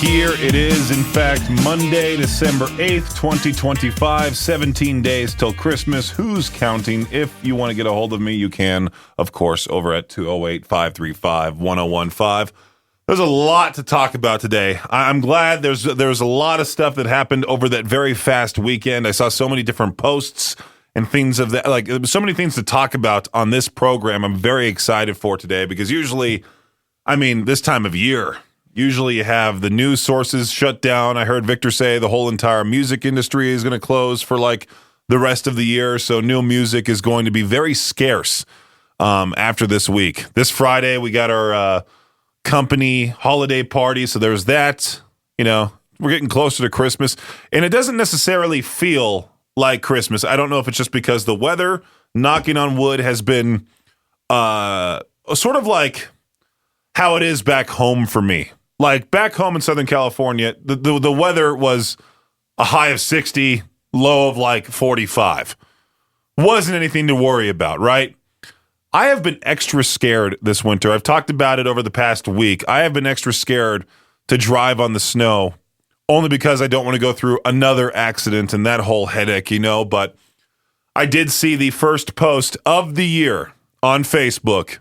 here. It is, in fact, Monday, December 8th, 2025, 17 days till Christmas. Who's counting? If you want to get a hold of me, you can, of course, over at 208-535-1015. There's a lot to talk about today. I'm glad there's a lot of stuff that happened over that very fast weekend. I saw so many different posts and things of that, like so many things to talk about on this program. I'm very excited for today because usually, this time of year, usually you have the news sources shut down. I heard Victor say the whole entire music industry is going to close for like the rest of the year. So new music is going to be very scarce after this week. This Friday, we got our company holiday party. So there's that. We're getting closer to Christmas. And it doesn't necessarily feel like Christmas. I don't know if it's just because the weather, knocking on wood, has been sort of like how it is back home for me. Like back home in Southern California, the weather was a high of 60, low of like 45. Wasn't anything to worry about, right? I have been extra scared this winter. I've talked about it over the past week. I have been extra scared to drive on the snow only because I don't want to go through another accident and that whole headache, But I did see the first post of the year on Facebook.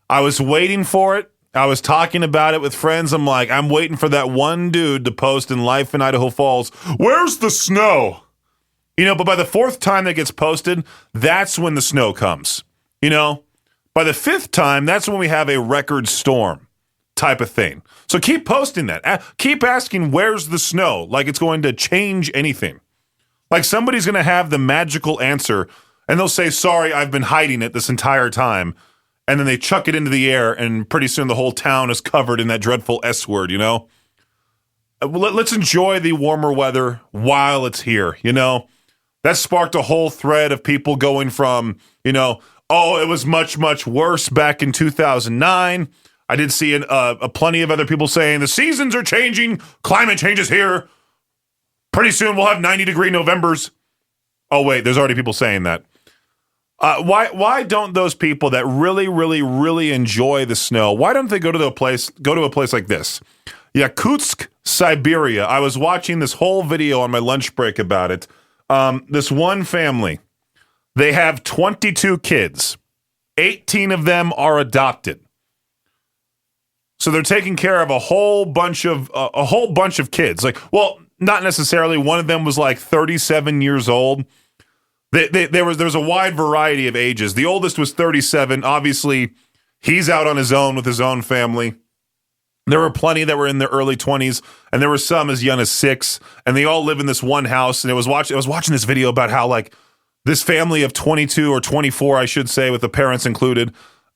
I was waiting for it. I was talking about it with friends. I'm like, I'm waiting for that one dude to post in Life in Idaho Falls. Where's the snow? But by the fourth time that gets posted, that's when the snow comes. By the fifth time, that's when we have a record storm type of thing. So keep posting that. Keep asking, where's the snow? Like it's going to change anything. Like somebody's going to have the magical answer and they'll say, sorry, I've been hiding it this entire time. And then they chuck it into the air, and pretty soon the whole town is covered in that dreadful S word, Let's enjoy the warmer weather while it's here, That sparked a whole thread of people going from, oh, it was much, much worse back in 2009. I did see a plenty of other people saying the seasons are changing, climate change is here. Pretty soon we'll have 90-degree Novembers. Oh, wait, there's already people saying that. Why don't those people that really, really, really enjoy the snow, why don't they go to a place like this? Yakutsk, Siberia. I was watching this whole video on my lunch break about it. This one family, they have 22 kids. 18 of them are adopted. So they're taking care of a whole bunch of kids. Like, well, not necessarily. One of them was like 37 years old. There was a wide variety of ages. The oldest was 37. Obviously, he's out on his own with his own family. There were plenty that were in their early 20s, and there were some as young as 6, and they all live in this one house. And I was watching this video about how like this family of 22 or 24, I should say, with the parents included,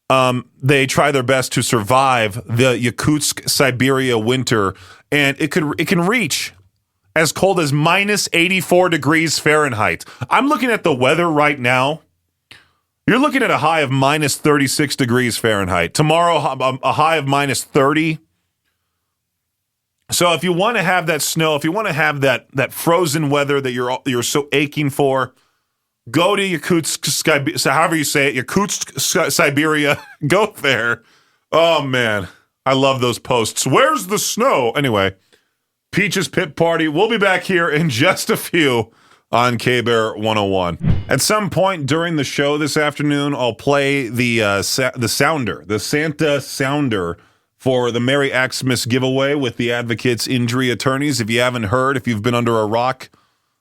they try their best to survive the Yakutsk, Siberia winter, and it can reach as cold as minus 84 degrees Fahrenheit. I'm looking at the weather right now. You're looking at a high of minus 36 degrees Fahrenheit. Tomorrow, a high of minus 30. So if you want to have that snow, if you want to have that frozen weather that you're so aching for, go to Yakutsk, however you say it, Yakutsk, Siberia. Go there. Oh, man. I love those posts. Where's the snow? Anyway. Peach's Pit Party. We'll be back here in just a few on K-Bear 101. At some point during the show this afternoon, I'll play the sounder, the Santa sounder for the Merry Axemas giveaway with the Advocates Injury Attorneys. If you haven't heard, if you've been under a rock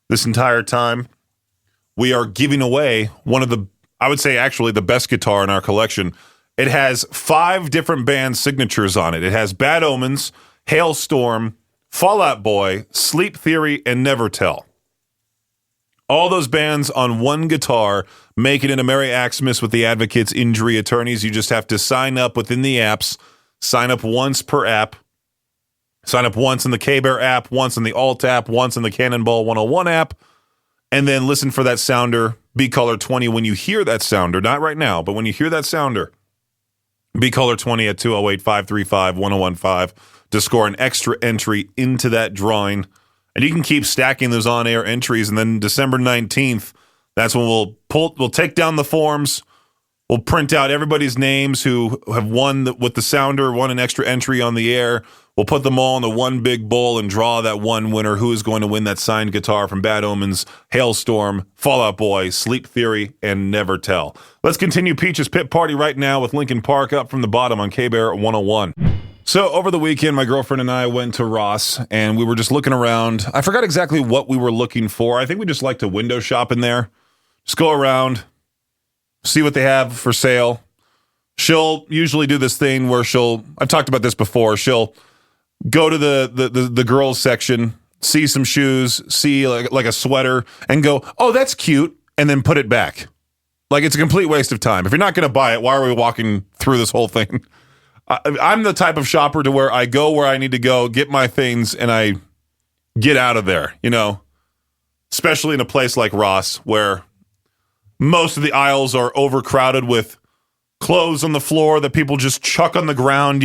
this entire time, we are giving away one of the, I would say actually the best guitar in our collection. It has 5 different band signatures on it. It has Bad Omens, Hailstorm, Fall Out Boy, Sleep Theory, and Never Tell. All those bands on one guitar make it into Merry Axemas with the Advocates Injury Attorneys. You just have to sign up within the apps. Sign up once per app. Sign up once in the K-Bear app, once in the Alt app, once in the Cannonball 101 app, and then listen for that sounder, Be Color 20, when you hear that sounder. Not right now, but when you hear that sounder, Be Color 20 at 208-535-1015. To score an extra entry into that drawing. And you can keep stacking those on-air entries. And then December 19th, that's when we'll take down the forms, We'll print out everybody's names who have won with the sounder, won an extra entry on the air. We'll put them all in the one big bowl and draw that one winner who is going to win that signed guitar from Bad Omens, Hailstorm, Fall Out Boy, Sleep Theory, and Never Tell. Let's continue Peach's Pit Party right now with Linkin Park up from the bottom on K-Bear 101. So over the weekend, my girlfriend and I went to Ross, and we were just looking around. I forgot exactly what we were looking for. I think we just like to window shop in there. Just go around, see what they have for sale. She'll usually do this thing where I've talked about this before, she'll go to the girls section, see some shoes, see like a sweater, and go, oh, that's cute, and then put it back. Like, it's a complete waste of time. If you're not going to buy it, why are we walking through this whole thing? I'm the type of shopper to where I go where I need to go, get my things, and I get out of there, especially in a place like Ross where most of the aisles are overcrowded with clothes on the floor that people just chuck on the ground,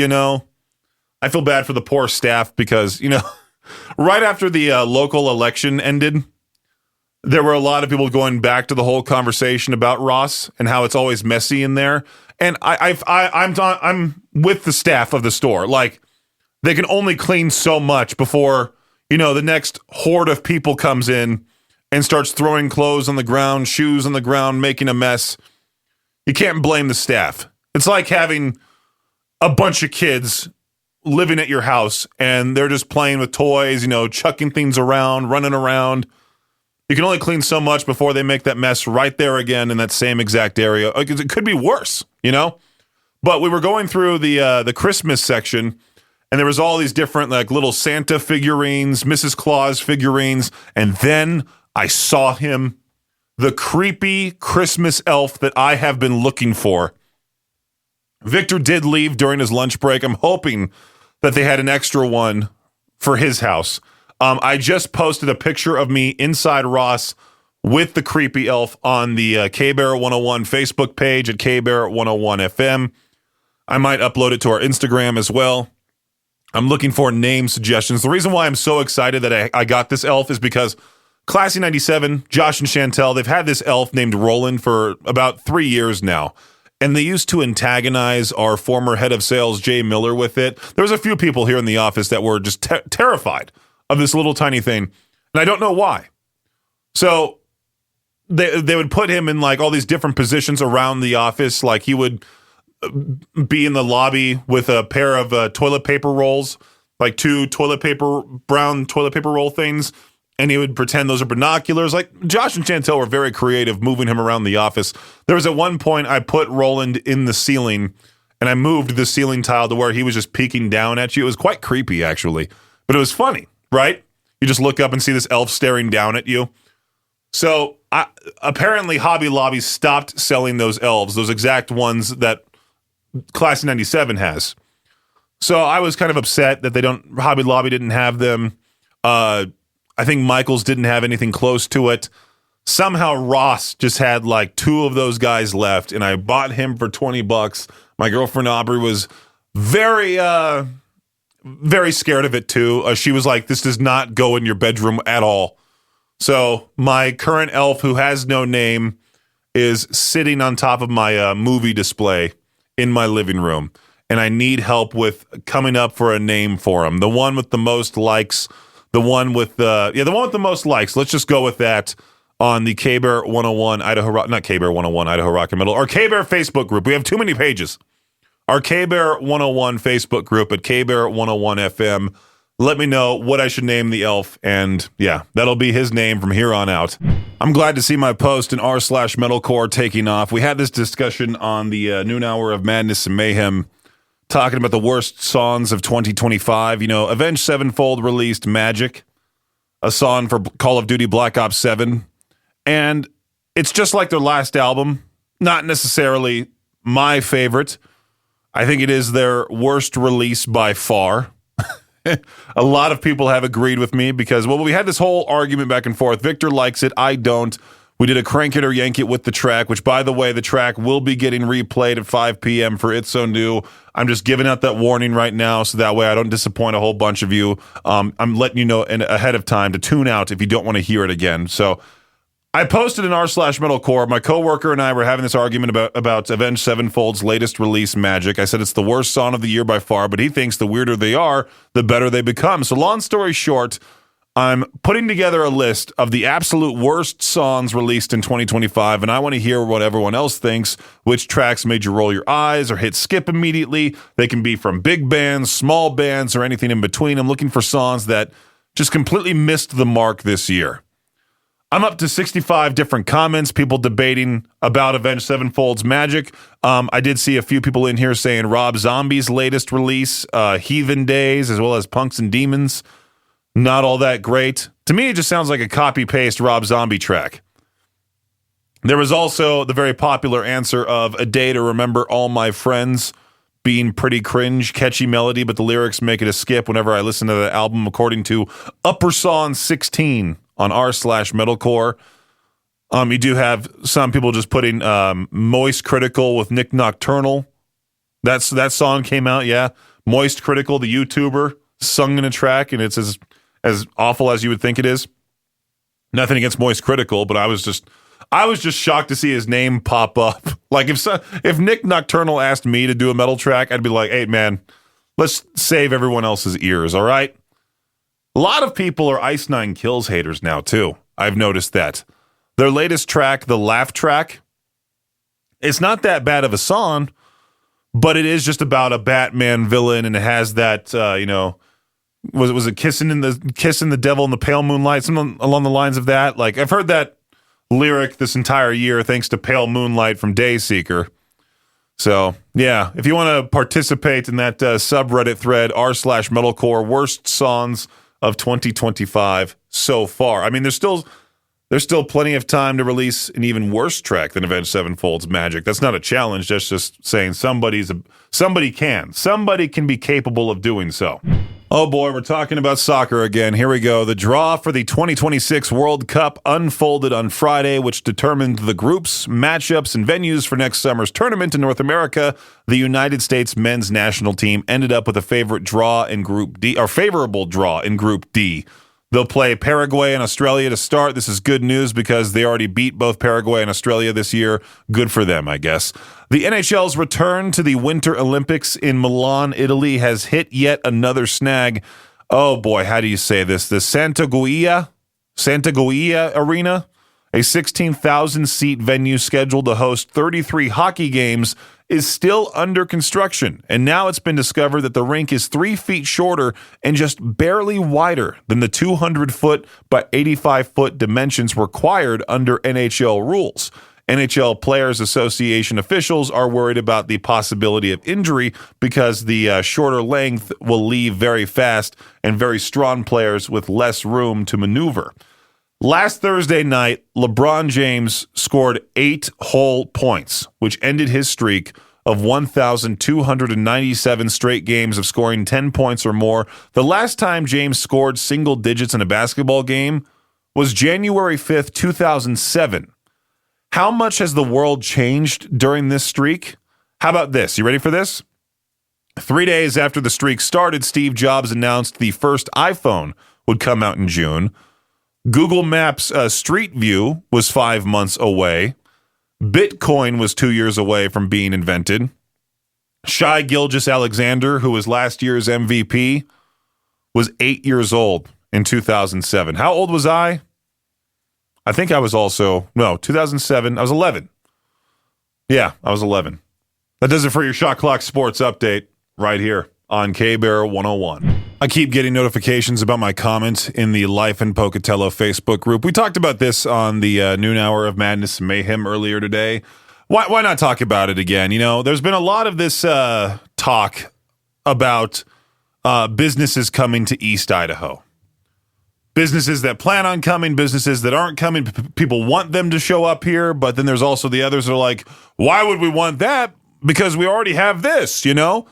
I feel bad for the poor staff because, right after the local election ended, there were a lot of people going back to the whole conversation about Ross and how it's always messy in there. And I'm with the staff of the store. Like, they can only clean so much before, the next horde of people comes in and starts throwing clothes on the ground, shoes on the ground, making a mess. You can't blame the staff. It's like having a bunch of kids living at your house and they're just playing with toys, chucking things around, running around. You can only clean so much before they make that mess right there again in that same exact area. It could be worse, But we were going through the Christmas section, and there was all these different like little Santa figurines, Mrs. Claus figurines, and then I saw him, the creepy Christmas elf that I have been looking for. Victor did leave during his lunch break. I'm hoping that they had an extra one for his house. I just posted a picture of me inside Ross with the creepy elf on the K-Bear 101 Facebook page at K-Bear 101 FM. I might upload it to our Instagram as well. I'm looking for name suggestions. The reason why I'm so excited that I got this elf is because Classy 97, Josh and Chantel, they've had this elf named Roland for about 3 years now. And they used to antagonize our former head of sales, Jay Miller, with it. There was a few people here in the office that were just terrified of this little tiny thing. And I don't know why. So they would put him in like all these different positions around the office. Like he would be in the lobby with a pair of toilet paper rolls, like two brown toilet paper roll things. And he would pretend those are binoculars. Like, Josh and Chantel were very creative moving him around the office. There was at one point I put Roland in the ceiling and I moved the ceiling tile to where he was just peeking down at you. It was quite creepy, actually, but it was funny, right? You just look up and see this elf staring down at you. So apparently Hobby Lobby stopped selling those elves, those exact ones that Class 97 has. So I was kind of upset that Hobby Lobby didn't have them. I think Michael's didn't have anything close to it. Somehow Ross just had like two of those guys left, and I bought him for $20. My girlfriend Aubrey was very, very scared of it too. She was like, "This does not go in your bedroom at all." So my current elf, who has no name, is sitting on top of my movie display in my living room, and I need help with coming up for a name for him. The one with the most likes. The one with the most likes. Let's just go with that on the K-Bear 101 Idaho Rock, not K-Bear 101 Idaho Rock and Middle, our K-Bear Facebook group. We have too many pages. Our K-Bear 101 Facebook group at K-Bear 101 FM. Let me know what I should name the elf, and yeah, that'll be his name from here on out. I'm glad to see my post in r/metalcore taking off. We had this discussion on the noon hour of Madness and Mayhem, talking about the worst songs of 2025. Avenged Sevenfold released Magic, a song for Call of Duty Black Ops 7. And it's just like their last album. Not necessarily my favorite. I think it is their worst release by far. A lot of people have agreed with me because, we had this whole argument back and forth. Victor likes it. I don't. We did a crank it or yank it with the track, which, by the way, the track will be getting replayed at 5 p.m. for It's So New. I'm just giving out that warning right now so that way I don't disappoint a whole bunch of you. I'm letting you know ahead of time to tune out if you don't want to hear it again. So I posted in r/metalcore. My coworker and I were having this argument about Avenged Sevenfold's latest release, Magic. I said it's the worst song of the year by far, but he thinks the weirder they are, the better they become. So long story short, I'm putting together a list of the absolute worst songs released in 2025, and I want to hear what everyone else thinks. Which tracks made you roll your eyes or hit skip immediately? They can be from big bands, small bands, or anything in between. I'm looking for songs that just completely missed the mark this year. I'm up to 65 different comments, people debating about Avenged Sevenfold's Magic. I did see a few people in here saying Rob Zombie's latest release, Heathen Days, as well as Punks and Demons. Not all that great. To me, it just sounds like a copy-paste Rob Zombie track. There was also the very popular answer of A Day to Remember All My Friends being pretty cringe, catchy melody, but the lyrics make it a skip whenever I listen to the album, according to Upper Sawn 16 on r/metalcore. You do have some people just putting Moist Critical with Nick Nocturnal. That song came out, yeah. Moist Critical, the YouTuber, sung in a track, and it's as awful as you would think it is. Nothing against Moist Critical, but I was just shocked to see his name pop up. Like if Nick Nocturnal asked me to do a metal track, I'd be like, hey man, let's save everyone else's ears, all right? A lot of people are Ice Nine Kills haters now, too. I've noticed that. Their latest track, the Laugh track, it's not that bad of a song, but it is just about a Batman villain, and it has that, was it kissing the devil in the pale moonlight, something along the lines of that. Like, I've heard that lyric this entire year thanks to Pale Moonlight from Dayseeker. So, yeah, if you want to participate in that subreddit thread, r/metalcore, worst songs of 2025 so far. I mean, there's still plenty of time to release an even worse track than Avenged Sevenfold's Magic. That's not a challenge. That's just saying somebody can be capable of doing so. Oh boy, we're talking about soccer again. Here we go. The draw for the 2026 World Cup unfolded on Friday, which determined the groups, matchups, and venues for next summer's tournament in North America. The United States men's national team ended up with a favorable draw in Group D. They'll play Paraguay and Australia to start. This is good news because they already beat both Paraguay and Australia this year. Good for them, I guess. The NHL's return to the Winter Olympics in Milan, Italy, has hit yet another snag. Oh boy, how do you say this? The Santa Guia Arena, a 16,000-seat venue scheduled to host 33 hockey games, is still under construction, and now it's been discovered that the rink is 3 feet shorter and just barely wider than the 200-foot by 85-foot dimensions required under NHL rules. NHL Players Association officials are worried about the possibility of injury because the shorter length will leave very fast and very strong players with less room to maneuver. Last Thursday night, LeBron James scored 8 whole points, which ended his streak of 1,297 straight games of scoring 10 points or more. The last time James scored single digits in a basketball game was January 5th, 2007. How much has the world changed during this streak? How about this? You ready for this? 3 days after the streak started, Steve Jobs announced the first iPhone would come out in June. Google Maps Street View was 5 months away. Bitcoin was 2 years away from being invented. Shai Gilgeous-Alexander, who was last year's MVP, was 8 years old in 2007. How old was I? I think I was 2007. I was 11. Yeah, I was 11. That does it for your Shot Clock Sports Update right here on K-Bear 101. I keep getting notifications about my comment in the Life in Pocatello Facebook group. We talked about this on the noon hour of Madness and Mayhem earlier today. Why not talk about it again? You know, there's been a lot of this talk about businesses coming to East Idaho. Businesses that plan on coming, businesses that aren't coming. People want them to show up here, but then there's also the others that are like, why would we want that? Because we already have this, you know?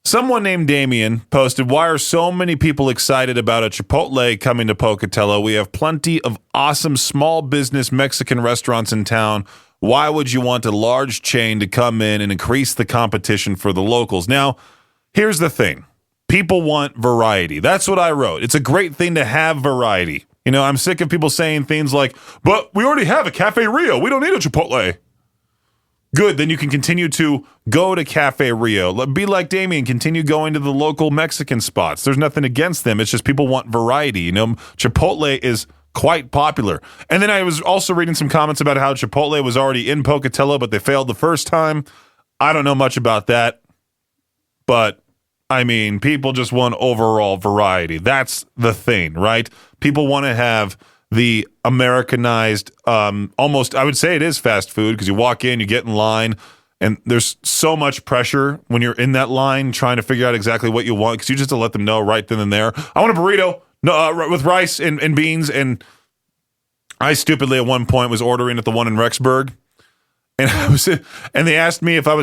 Someone named Damien posted, why are so many people excited about a Chipotle coming to Pocatello? We have plenty of awesome small business Mexican restaurants in town. Why would you want a large chain to come in and increase the competition for the locals? Now, here's the thing. People want variety. That's what I wrote. It's a great thing to have variety. I'm sick of people saying things like, but we already have a Cafe Rio. We don't need a Chipotle. Good, then you can continue to go to Cafe Rio. Be like Damien, continue going to the local Mexican spots. There's nothing against them. It's just people want variety. Chipotle is quite popular. And then I was also reading some comments about how Chipotle was already in Pocatello, but they failed the first time. I don't know much about that. But, people just want overall variety. That's the thing, right? People want to have the Americanized, almost, I would say it is fast food, because you walk in, you get in line, and there's so much pressure when you're in that line trying to figure out exactly what you want, because you just have to let them know right then and there. I want a burrito with rice and beans, and I stupidly at one point was ordering at the one in Rexburg, and they asked me if I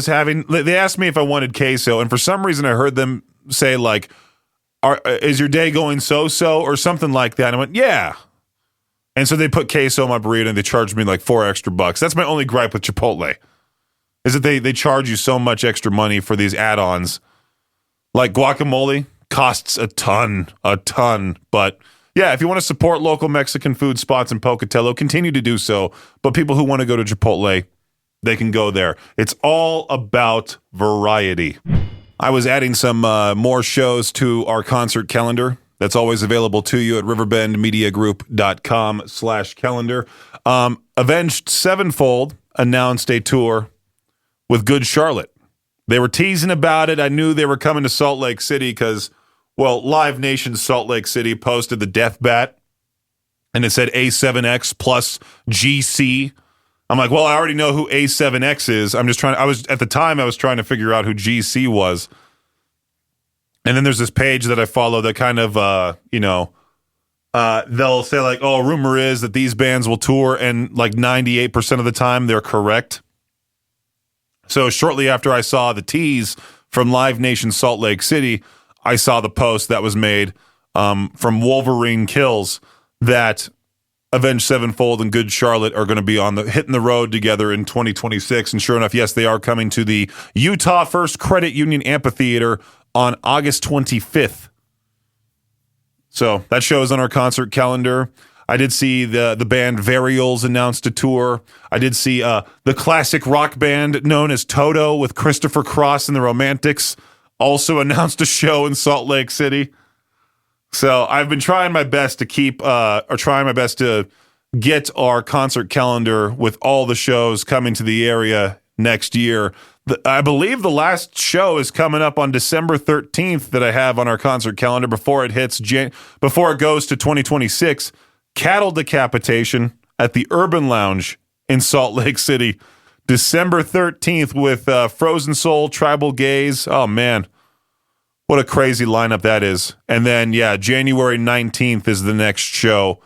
wanted queso, and for some reason I heard them say, like, is your day going so-so, or something like that, and I went, yeah. And so they put queso on my burrito and they charged me like $4 extra. That's my only gripe with Chipotle, is that they charge you so much extra money for these add-ons. Like guacamole costs a ton. But yeah, if you want to support local Mexican food spots in Pocatello, continue to do so. But people who want to go to Chipotle, they can go there. It's all about variety. I was adding some more shows to our concert calendar. That's always available to you at riverbendmediagroup.com/calendar. Avenged Sevenfold announced a tour with Good Charlotte. They were teasing about it. I knew they were coming to Salt Lake City because, Live Nation Salt Lake City posted the death bat, and it said A7X plus GC. I'm like, I already know who A7X is. At the time I was trying to figure out who GC was. And then there's this page that I follow that kind of, they'll say like, rumor is that these bands will tour, and like 98% of the time they're correct. So shortly after I saw the tease from Live Nation Salt Lake City, I saw the post that was made from Wolverine Kills that Avenged Sevenfold and Good Charlotte are going to be hitting the road together in 2026. And sure enough, yes, they are coming to the Utah First Credit Union Amphitheater on August 25th. So that show is on our concert calendar. I did see the band Varials announced a tour. I did see the classic rock band known as Toto with Christopher Cross and the Romantics also announced a show in Salt Lake City. So I've been trying my best to get our concert calendar with all the shows coming to the area next year. I believe the last show is coming up on December 13th that I have on our concert calendar before it goes to 2026. Cattle Decapitation at the Urban Lounge in Salt Lake City, December 13th with Frozen Soul, Tribal Gaze. Oh, man. What a crazy lineup that is. And then, January 19th is the next show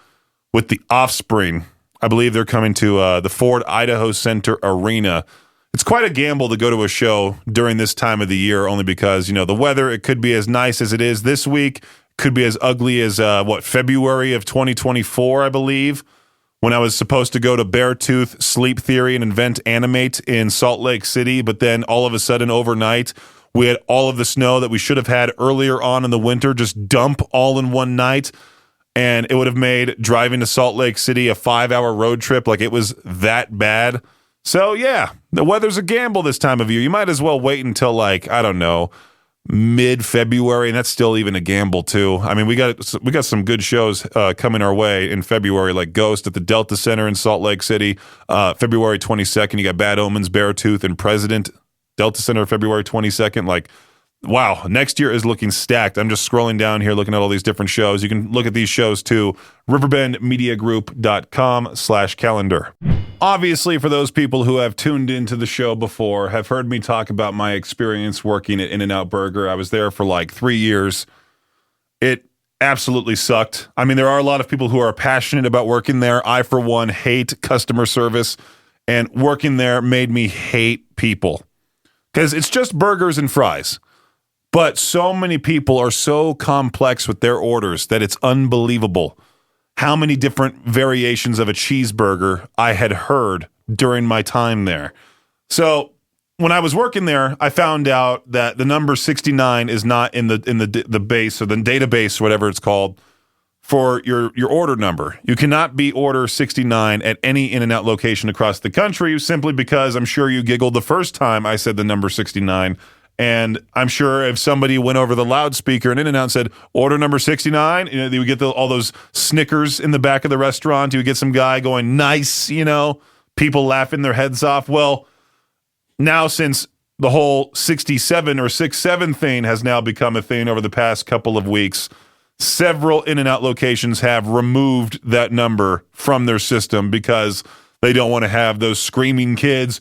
with The Offspring. I believe they're coming to the Ford Idaho Center Arena. It's quite a gamble to go to a show during this time of the year, only because, the weather, it could be as nice as it is this week, could be as ugly as, February of 2024, I believe, when I was supposed to go to Beartooth, Sleep Theory, and Invent Animate in Salt Lake City, but then all of a sudden overnight, we had all of the snow that we should have had earlier on in the winter just dump all in one night, and it would have made driving to Salt Lake City a 5-hour road trip. Like, it was that bad. So, the weather's a gamble this time of year. You might as well wait until, mid-February, and that's still even a gamble, too. We got some good shows coming our way in February, like Ghost at the Delta Center in Salt Lake City. February 22nd, you got Bad Omens, Beartooth, and President. Delta Center, February 22nd. Wow, next year is looking stacked. I'm just scrolling down here looking at all these different shows. You can look at these shows too. riverbendmediagroup.com/calendar. Obviously, for those people who have tuned into the show before, have heard me talk about my experience working at In-N-Out Burger. I was there for 3 years. It absolutely sucked. There are a lot of people who are passionate about working there. I, for one, hate customer service, and working there made me hate people because it's just burgers and fries. But so many people are so complex with their orders that it's unbelievable how many different variations of a cheeseburger I had heard during my time there. So when I was working there, I found out that the number 69 is not in the base or the database, whatever it's called, for your order number. You cannot be order 69 at any In-N-Out location across the country, simply because I'm sure you giggled the first time I said the number 69. And I'm sure if somebody went over the loudspeaker and In-N-Out and said, order number 69, you would get all those snickers in the back of the restaurant. You would get some guy going, nice, people laughing their heads off. Well, now since the whole 67 or 67 thing has now become a thing over the past couple of weeks, several In-N-Out locations have removed that number from their system because they don't want to have those screaming kids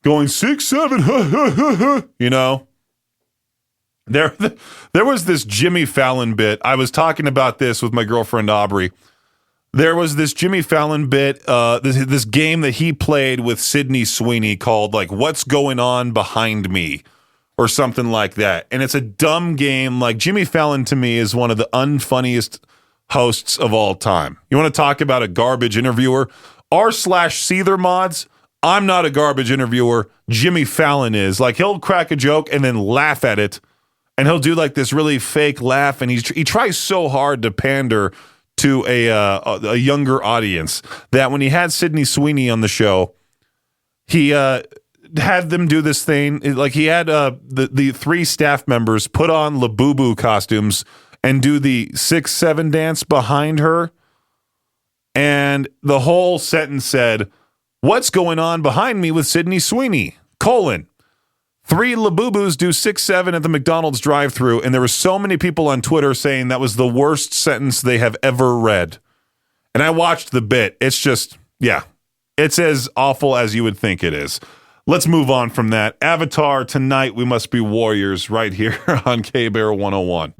going 67, There was this Jimmy Fallon bit. I was talking about this with my girlfriend Aubrey. There was this Jimmy Fallon bit, this game that he played with Sydney Sweeney called like "What's Going On Behind Me" or something like that. And it's a dumb game. Like, Jimmy Fallon to me is one of the unfunniest hosts of all time. You want to talk about a garbage interviewer? r/Seether mods. I'm not a garbage interviewer. Jimmy Fallon is. Like, he'll crack a joke and then laugh at it. And he'll do like this really fake laugh, and he tries so hard to pander to a younger audience that when he had Sydney Sweeney on the show, he had them do this thing. Like, he had the three staff members put on Labubu costumes and do the 6-7 dance behind her. And the whole sentence said, "What's going on behind me with Sydney Sweeney? 3 Labubus do 6-7 at the McDonald's drive-thru," and there were so many people on Twitter saying that was the worst sentence they have ever read. And I watched the bit. It's just, it's as awful as you would think it is. Let's move on from that. Avatar, Tonight We Must Be Warriors, right here on K-Bear 101.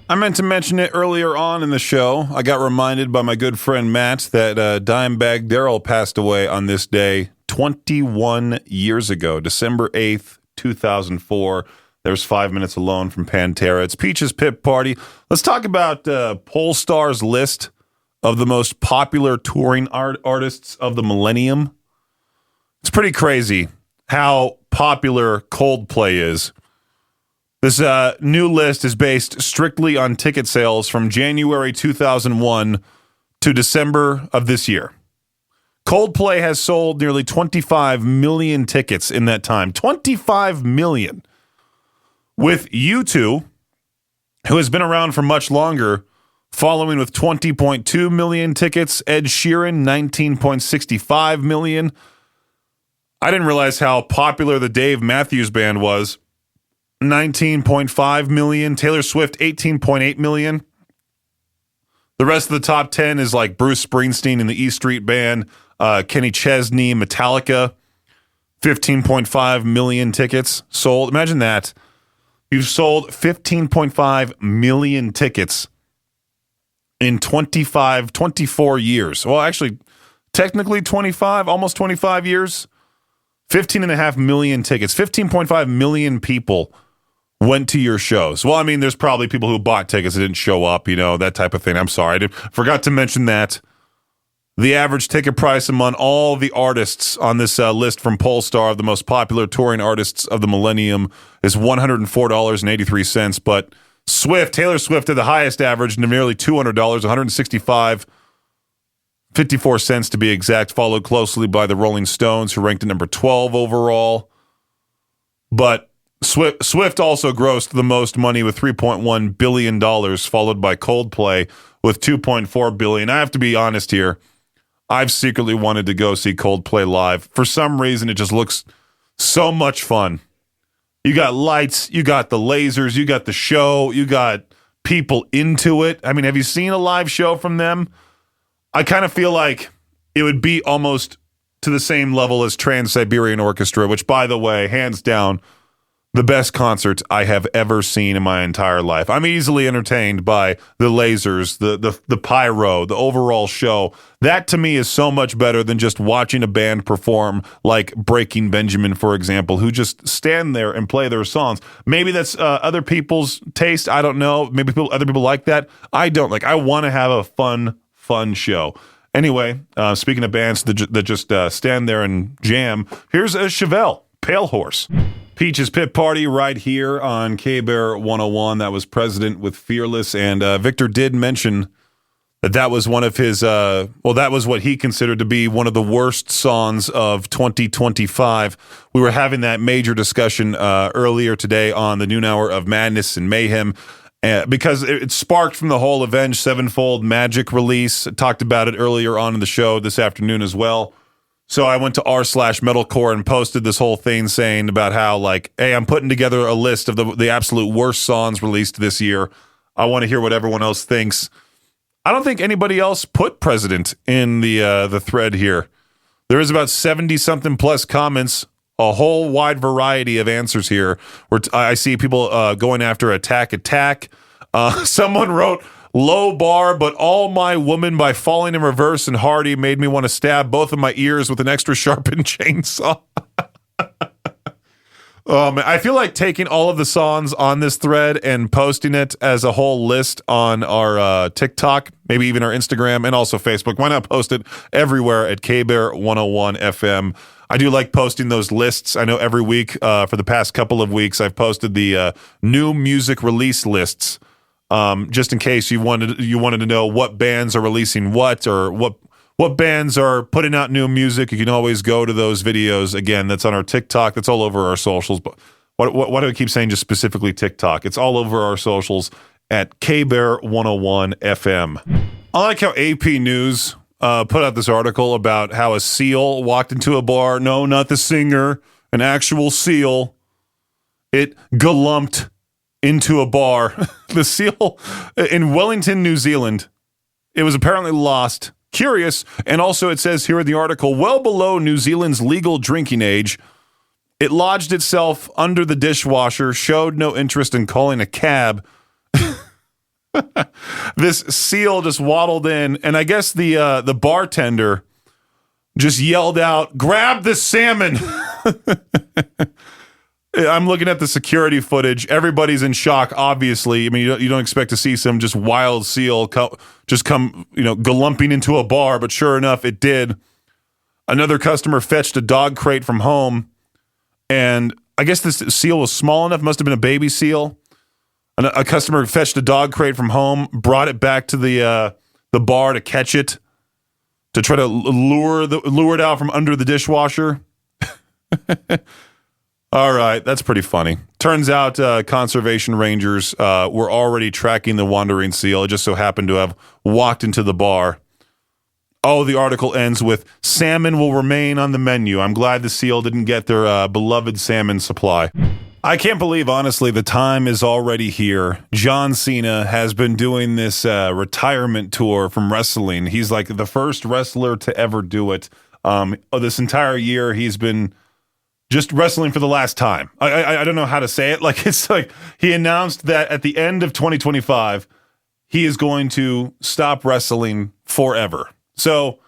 I meant to mention it earlier on in the show. I got reminded by my good friend Matt that Dimebag Darrell passed away on this day 21 years ago, December 8th, 2004. There's 5 Minutes Alone from Pantera. It's Peach's Pip Party. Let's talk about Polestar's list of the most popular touring artists of the millennium. It's pretty crazy how popular Coldplay is. This new list is based strictly on ticket sales from January 2001 to December of this year. Coldplay has sold nearly 25 million tickets in that time. 25 million. With U2, who has been around for much longer, following with 20.2 million tickets. Ed Sheeran, 19.65 million. I didn't realize how popular the Dave Matthews Band was. 19.5 million. Taylor Swift, 18.8 million. The rest of the top 10 is like Bruce Springsteen and the E Street Band, Kenny Chesney, Metallica, 15.5 million tickets sold. Imagine that. You've sold 15.5 million tickets in 24 years. Well, actually, technically 25, almost 25 years. 15.5 million tickets. 15.5 million people went to your shows. Well, I mean, there's probably people who bought tickets that didn't show up, that type of thing. I'm sorry. I forgot to mention that. The average ticket price among all the artists on this list from Polestar of the most popular touring artists of the millennium is $104.83. But Taylor Swift had the highest average, nearly $200, $165.54 to be exact, followed closely by the Rolling Stones, who ranked at number 12 overall. But Swift also grossed the most money with $3.1 billion, followed by Coldplay with $2.4 billion. I have to be honest here. I've secretly wanted to go see Coldplay live. For some reason, it just looks so much fun. You got lights, you got the lasers, you got the show, you got people into it. I mean, have you seen a live show from them? I kind of feel like it would be almost to the same level as Trans-Siberian Orchestra, which, by the way, hands down, the best concert I have ever seen in my entire life. I'm easily entertained by the lasers, the pyro, the overall show. That to me is so much better than just watching a band perform like Breaking Benjamin, for example, who just stand there and play their songs. Maybe that's other people's taste. I don't know. Maybe other people like that. I don't. I want to have a fun show. Anyway, speaking of bands that just stand there and jam, here's a Chevelle, Pale Horse. Peach's Pit Party right here on K-Bear 101. That was President with Fearless. And Victor did mention that was one of his, that was what he considered to be one of the worst songs of 2025. We were having that major discussion earlier today on the noon hour of Madness and Mayhem because it sparked from the whole Avenged Sevenfold Magic release. I talked about it earlier on in the show this afternoon as well. So I went to r/metalcore and posted this whole thing saying about how, like, hey, I'm putting together a list of the absolute worst songs released this year. I want to hear what everyone else thinks. I don't think anybody else put President in the thread here. There is about 70-something plus comments, a whole wide variety of answers here. Where I see people going after Attack. Someone wrote, low bar, but All My Woman by Falling in Reverse and Hardy made me want to stab both of my ears with an extra sharpened chainsaw. I feel like taking all of the songs on this thread and posting it as a whole list on our TikTok, maybe even our Instagram and also Facebook. Why not post it everywhere at KBear101 FM? I do like posting those lists. I know every week for the past couple of weeks I've posted the new music release lists, just in case you wanted to know what bands are releasing what or what bands are putting out new music. You can always go to those videos. Again, that's on our TikTok. That's all over our socials. But why do I keep saying just specifically TikTok? It's all over our socials at KBear101 FM. I like how AP News put out this article about how a seal walked into a bar. No, not the singer. An actual seal. It galumped into a bar. The seal in Wellington, New Zealand. It was apparently lost. Curious, and also it says here in the article, well below New Zealand's legal drinking age, it lodged itself under the dishwasher, showed no interest in calling a cab. This seal just waddled in, and I guess the bartender just yelled out, "Grab the salmon!" I'm looking at the security footage. Everybody's in shock, obviously. I mean, you don't expect to see some just wild seal come galumping into a bar, but sure enough, it did. Another customer fetched a dog crate from home, and I guess this seal was small enough, must have been a baby seal. A customer fetched a dog crate from home, brought it back to the bar to catch it, to try to lure it out from under the dishwasher. All right, that's pretty funny. Turns out conservation rangers were already tracking the wandering seal. It just so happened to have walked into the bar. Oh, the article ends with, salmon will remain on the menu. I'm glad the seal didn't get their beloved salmon supply. I can't believe, honestly, the time is already here. John Cena has been doing this retirement tour from wrestling. He's like the first wrestler to ever do it. This entire year, he's been just wrestling for the last time. I don't know how to say it. Like, it's like he announced that at the end of 2025, he is going to stop wrestling forever. So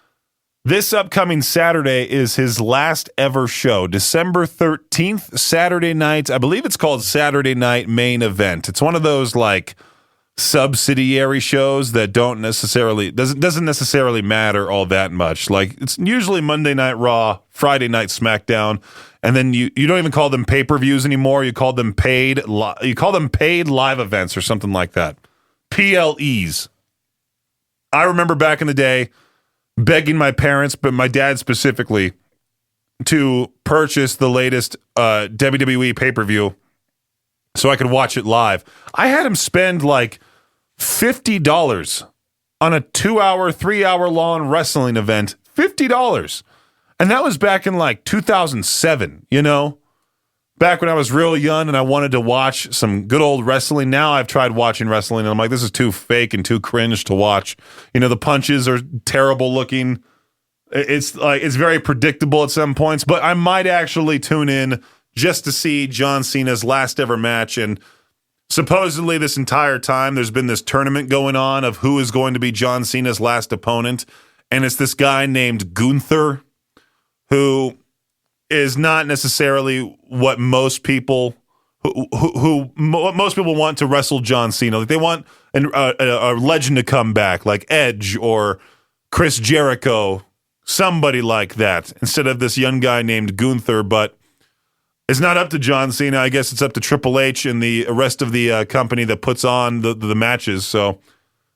this upcoming Saturday is his last ever show, December 13th, Saturday night. I believe it's called Saturday Night Main Event. It's one of those like subsidiary shows that doesn't necessarily matter all that much. Like, it's usually Monday Night Raw, Friday Night SmackDown, and then you don't even call them pay-per-views anymore. You call them paid live events or something like that. PLEs. I remember back in the day begging my parents, but my dad specifically, to purchase the latest WWE pay-per-view so I could watch it live. I had him spend like $50 on a 2-hour, 3-hour long wrestling event. $50. And that was back in like 2007, you know? Back when I was real young and I wanted to watch some good old wrestling. Now I've tried watching wrestling and I'm like, this is too fake and too cringe to watch. You know, the punches are terrible looking. It's like, it's very predictable at some points, but I might actually tune in just to see John Cena's last ever match. And supposedly this entire time there's been this tournament going on of who is going to be John Cena's last opponent. And it's this guy named Gunther, who is not necessarily what most people what most people want to wrestle John Cena. Like, they want a legend to come back, like Edge or Chris Jericho, somebody like that, instead of this young guy named Gunther. But it's not up to John Cena. I guess it's up to Triple H and the rest of the company that puts on the matches. So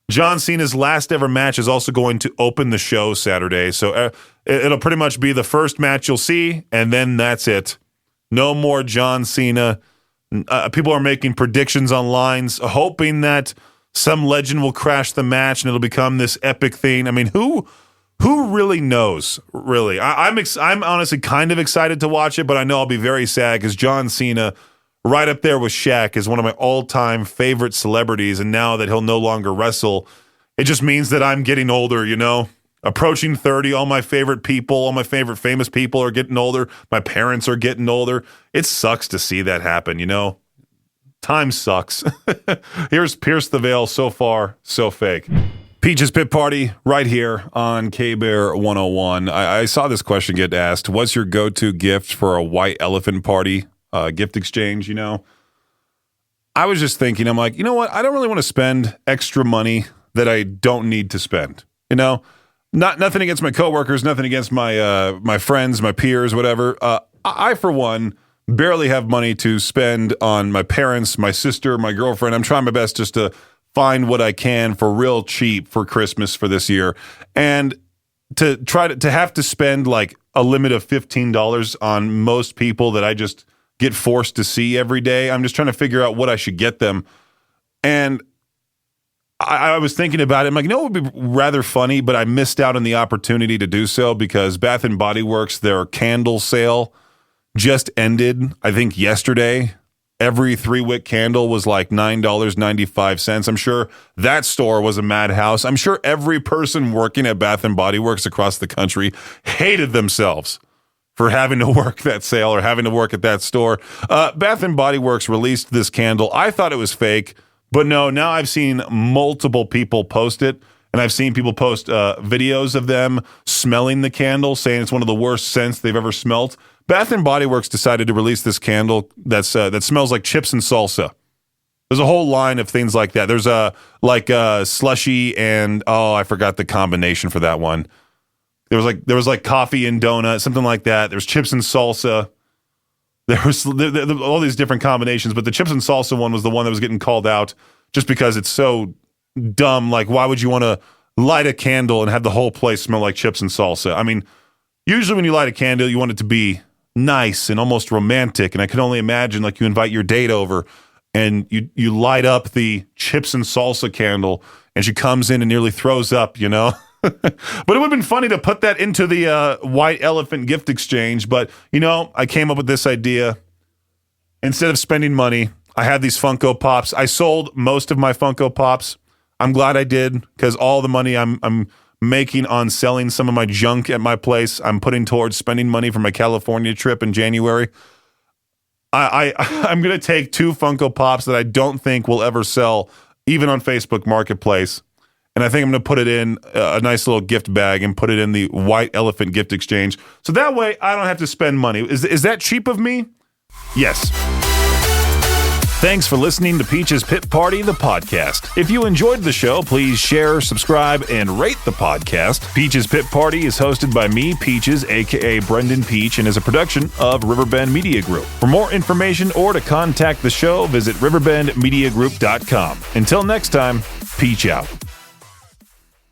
John Cena's last ever match is also going to open the show Saturday. So it'll pretty much be the first match you'll see, and then that's it. No more John Cena. People are making predictions online, hoping that some legend will crash the match and it'll become this epic thing. I mean, who really knows, really? I'm honestly kind of excited to watch it, but I know I'll be very sad because John Cena, right up there with Shaq, is one of my all-time favorite celebrities, and now that he'll no longer wrestle, it just means that I'm getting older, you know? Approaching 30, all my favorite people, all my favorite famous people are getting older. My parents are getting older. It sucks to see that happen, you know? Time sucks. Here's Pierce the Veil, so far, so fake. Peach's Pit Party right here on K-Bear 101. I saw this question get asked. What's your go-to gift for a white elephant party? Gift exchange, you know? I was just thinking, I'm like, you know what? I don't really want to spend extra money that I don't need to spend. You know? Nothing against my coworkers, nothing against my friends, my peers, whatever. I, for one, barely have money to spend on my parents, my sister, my girlfriend. I'm trying my best just to find what I can for real cheap for Christmas for this year. And to try to have to spend like a limit of $15 on most people that I just get forced to see every day. I'm just trying to figure out what I should get them. And I was thinking about it. I'm like, you know, it would be rather funny, but I missed out on the opportunity to do so because Bath & Body Works, their candle sale just ended, I think, yesterday. Every 3-wick candle was like $9.95. I'm sure that store was a madhouse. I'm sure every person working at Bath & Body Works across the country hated themselves for having to work that sale or having to work at that store. Bath & Body Works released this candle. I thought it was fake, but no, now I've seen multiple people post it, and I've seen people post videos of them smelling the candle, saying it's one of the worst scents they've ever smelt. Bath & Body Works decided to release this candle that smells like chips and salsa. There's a whole line of things like that. There's a slushy and, I forgot the combination for that one. There was like coffee and donut, something like that. There's chips and salsa. There was all these different combinations, but the chips and salsa one was the one that was getting called out just because it's so dumb. Like, why would you want to light a candle and have the whole place smell like chips and salsa? I mean, usually when you light a candle, you want it to be nice and almost romantic. And I can only imagine, like, you invite your date over and you light up the chips and salsa candle and she comes in and nearly throws up, you know? But it would have been funny to put that into the white elephant gift exchange. But, you know, I came up with this idea. Instead of spending money, I had these Funko Pops. I sold most of my Funko Pops. I'm glad I did because all the money I'm making on selling some of my junk at my place, I'm putting towards spending money for my California trip in January. I'm going to take 2 Funko Pops that I don't think will ever sell, even on Facebook Marketplace. And I think I'm going to put it in a nice little gift bag and put it in the white elephant gift exchange. So that way I don't have to spend money. Is that cheap of me? Yes. Thanks for listening to Peach's Pit Party, the podcast. If you enjoyed the show, please share, subscribe, and rate the podcast. Peach's Pit Party is hosted by me, Peaches, a.k.a. Brendan Peach, and is a production of Riverbend Media Group. For more information or to contact the show, visit riverbendmediagroup.com. Until next time, Peach out.